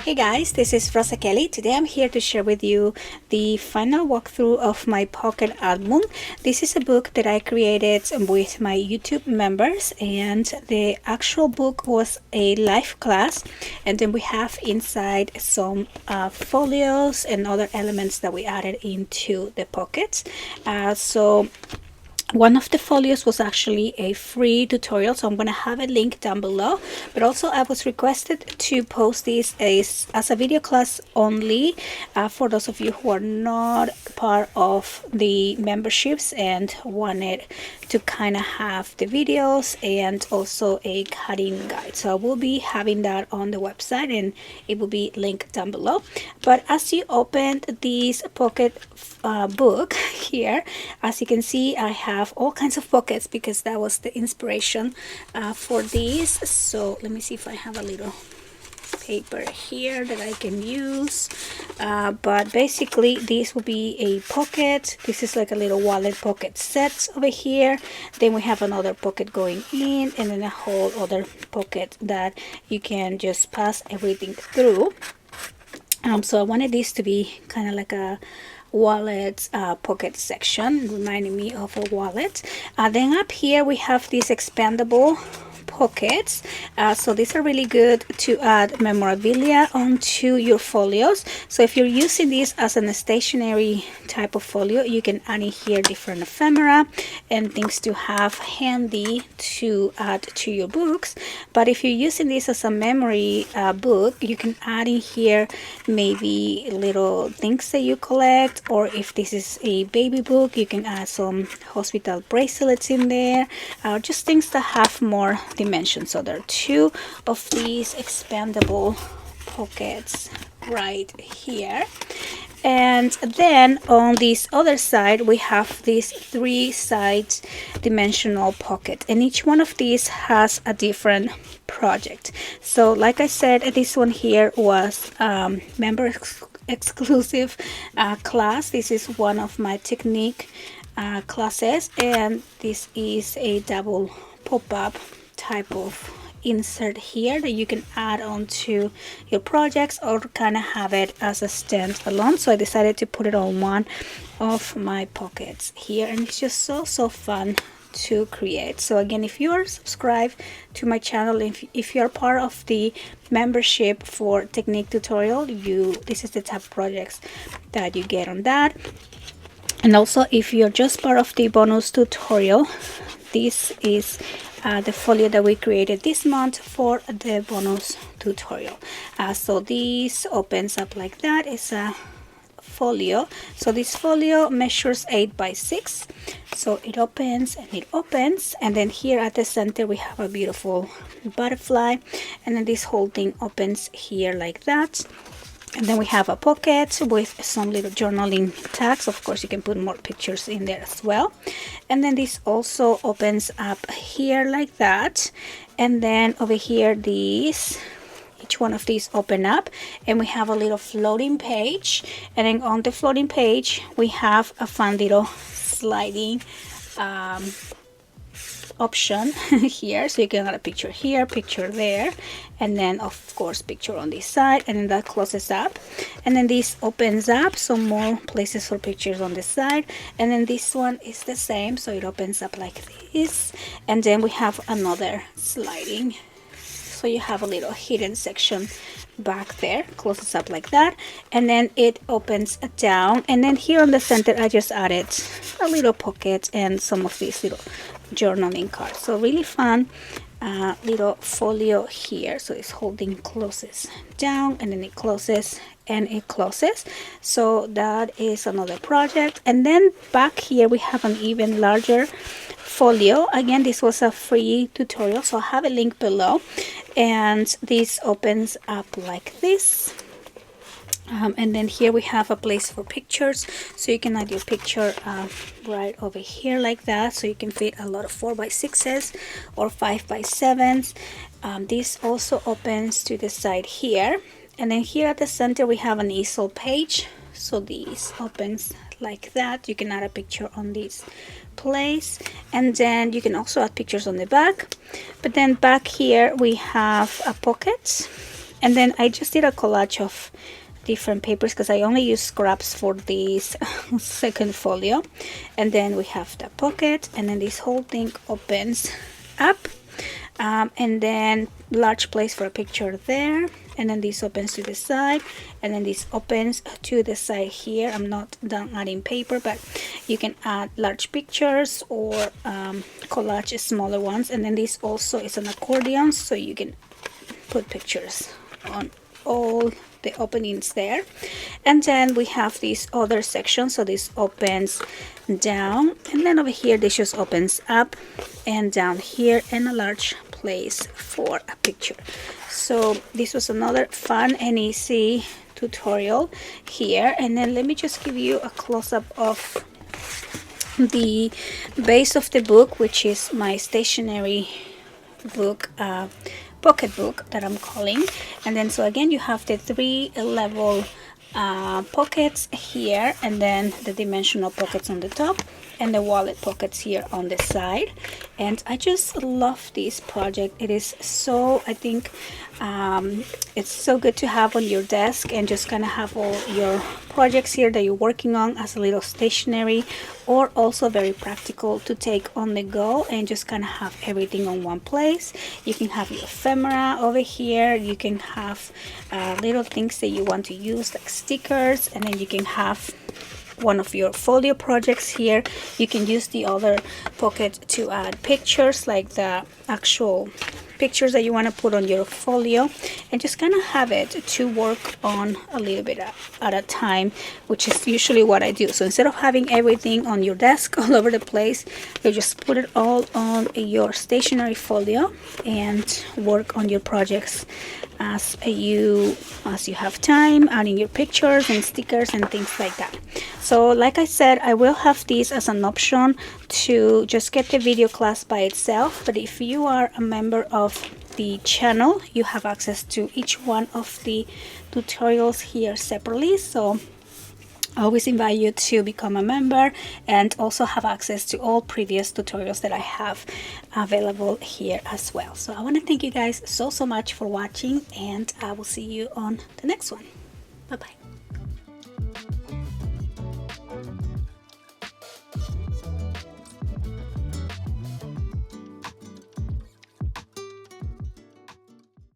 Hey guys, this is Rosa Kelly. Today I'm here to share with you the final walkthrough of my pocket album. This is a book that I created with my YouTube members, and the actual book was a live class, and then we have inside some folios and other elements that we added into the pockets. So one of the folios was actually a free tutorial, so I'm going to have a link down below, but also I was requested to post this as a video class only for those of you who are not part of the memberships and wanted to kind of have the videos and also a cutting guide. So I will be having that on the website and it will be linked down below. But as you open this pocket book here, as you can see, I have all kinds of pockets because that was the inspiration for these. So let me see if I have a little paper here that I can use, but basically this will be a pocket. This is like a little wallet pocket set over here. Then we have another pocket going in, and then a whole other pocket that you can just pass everything through. So I wanted this to be kind of like a wallet pocket section, reminding me of a wallet. Then up here we have these expandable pockets. So these are really good to add memorabilia onto your folios. So if you're using this as a stationery type of folio, you can add in here different ephemera and things to have handy to add to your books. But if you're using this as a memory book, you can add in here maybe little things that you collect, or if this is a baby book, you can add some hospital bracelets in there, just things that have more dimension. So there are two of these expandable pockets right here, and then on this other side we have these three sides dimensional pocket, and each one of these has a different project. So like I said, this one here was member exclusive class. This is one of my technique classes, and this is a double pop-up type of insert here that you can add onto your projects or kind of have it as a standalone. So I decided to put it on one of my pockets here, and it's just so fun to create. So again, if you are subscribed to my channel, if you're part of the membership for technique tutorial, this is the type of projects that you get on that. And also if you're just part of the bonus tutorial, this is the folio that we created this month for the bonus tutorial. So this opens up like that. It's a folio. So this folio measures 8 by 6. So it opens and it opens, and then here at the center we have a beautiful butterfly, and then this whole thing opens here like that. And then we have a pocket with some little journaling tags. Of course, you can put more pictures in there as well. And then this also opens up here like that. And then over here, each one of these open up, and we have a little floating page. And then on the floating page, we have a fun little sliding option here, so you can add a picture here, picture there, and then of course picture on this side, and then that closes up, and then this opens up, some more places for pictures on this side, and then this one is the same, so it opens up like this, and then we have another sliding, so you have a little hidden section back there, closes up like that, and then it opens down, and then here on the center I just added a little pocket and some of these little journaling cards. So really fun little folio here. So it's holding, closes down, and then it closes and it closes. So that is another project. And then back here we have an even larger folio. Again, this was a free tutorial, so I'll have a link below, and this opens up like this. And then here we have a place for pictures, so you can add your picture right over here like that, so you can fit a lot of 4 by 6s or 5 by 7s. This also opens to the side here, and then here at the center we have an easel page, so this opens like that. You can add a picture on this place, and then you can also add pictures on the back. But then back here we have a pocket And then I just did a collage of different papers because I only use scraps for this second folio. And then we have the pocket, and then this whole thing opens up, and then large place for a picture there, and then this opens to the side, and then this opens to the side here. I'm not done adding paper, but you can add large pictures or collage smaller ones. And then this also is an accordion, so you can put pictures on all the openings there. And then we have this other section, so this opens down, and then over here this just opens up, and down here and a large place for a picture. So this was another fun and easy tutorial here. And then let me just give you a close-up of the base of the book, which is my stationery book, pocket book that I'm calling. And then so again you have the 3-level pockets here, and then the dimensional pockets on the top, and the wallet pockets here on the side. And I just love this project. It is so, I think it's so good to have on your desk, and just kind of have all your projects here that you're working on as a little stationery, or also very practical to take on the go and just kind of have everything on one place. You can have your ephemera over here, you can have little things that you want to use like stickers, and then you can have one of your folio projects here. You can use the other pocket to add pictures, like the actual pictures that you want to put on your folio, and just kind of have it to work on a little bit at a time, which is usually what I do. So instead of having everything on your desk all over the place, you just put it all on your stationery folio and work on your projects as you have time, adding your pictures and stickers and things like that. So like I said, I will have these as an option to just get the video class by itself, but if you are a member of the channel, you have access to each one of the tutorials here separately. So I always invite you to become a member and also have access to all previous tutorials that I have available here as well. So I want to thank you guys so much for watching, and I will see you on the next one. Bye bye.